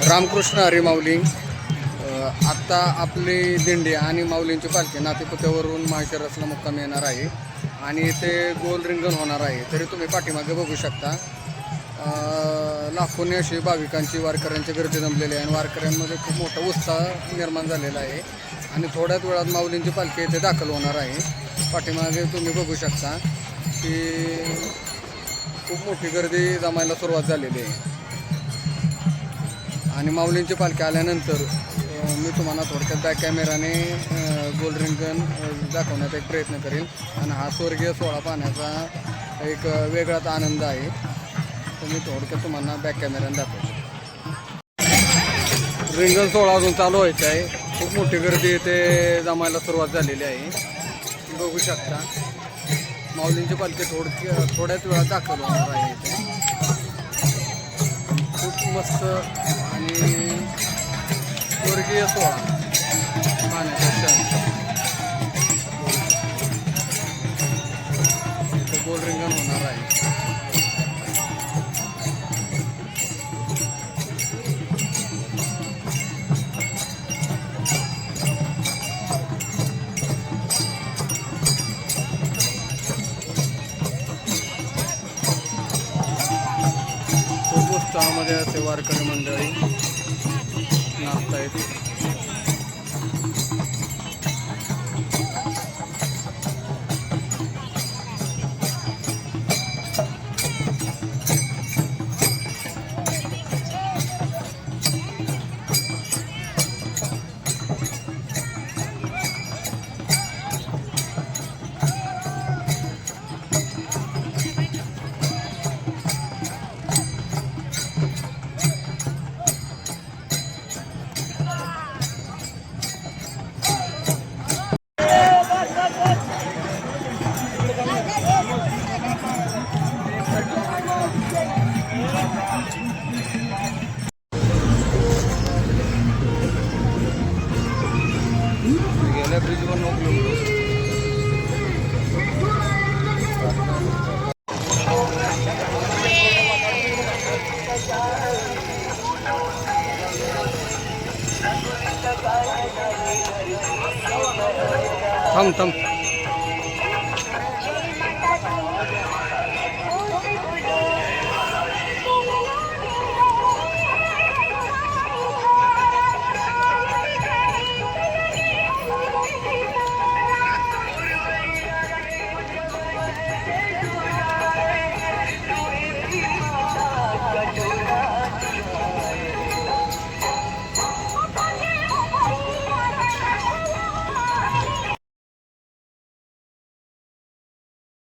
रामकृष्ण हरी माऊली. आत्ता आपली दिंडी आणि माऊलींची पालखी नातेपुत्यावरून माळशिरसला मुक्काम येणार आहे आणि इथे गोल रिंगण होणार आहे. तरी तुम्ही पाठीमागे बघू शकता लाखोनी अशी भाविकांची वारकऱ्यांची गर्दी जमलेली आहे आणि वारकऱ्यांमध्ये खूप मोठा उत्साह निर्माण झालेला आहे आणि थोड्याच वेळात माऊलींची पालखी इथे दाखल होणार आहे. पाठीमागे तुम्ही बघू शकता की खूप मोठी गर्दी जमायला सुरुवात झालेली आहे आणि माऊलींची पालखी आल्यानंतर मी तुम्हाला थोडक्यात बॅक कॅमेराने गोल रिंगण दाखवण्याचा एक प्रयत्न करेन आणि हा स्वर्गीय सोहळा पाहण्याचा एक वेगळाच आनंद आहे. तर मी थोडक्यात तुम्हाला बॅक कॅमेराने दाखवतो. रिंगण सोहळा अजून चालू व्हायचा आहे. खूप मोठी गर्दी इथे जमायला सुरुवात झालेली आहे. बघू शकता माऊलींची पालखी थोड्याच वेळात दाखल होणार आहे इथे. खूप मस्त आणि स्वर्गीय सोहळा पाहण्याचा क्षण. इथे गोल रिंगण होणार आहे. खूप उत्साहामध्ये असे वारकरी मंडळी नाचतायत. गेल्या ब्रिजवर नोकलो. थांब थांब.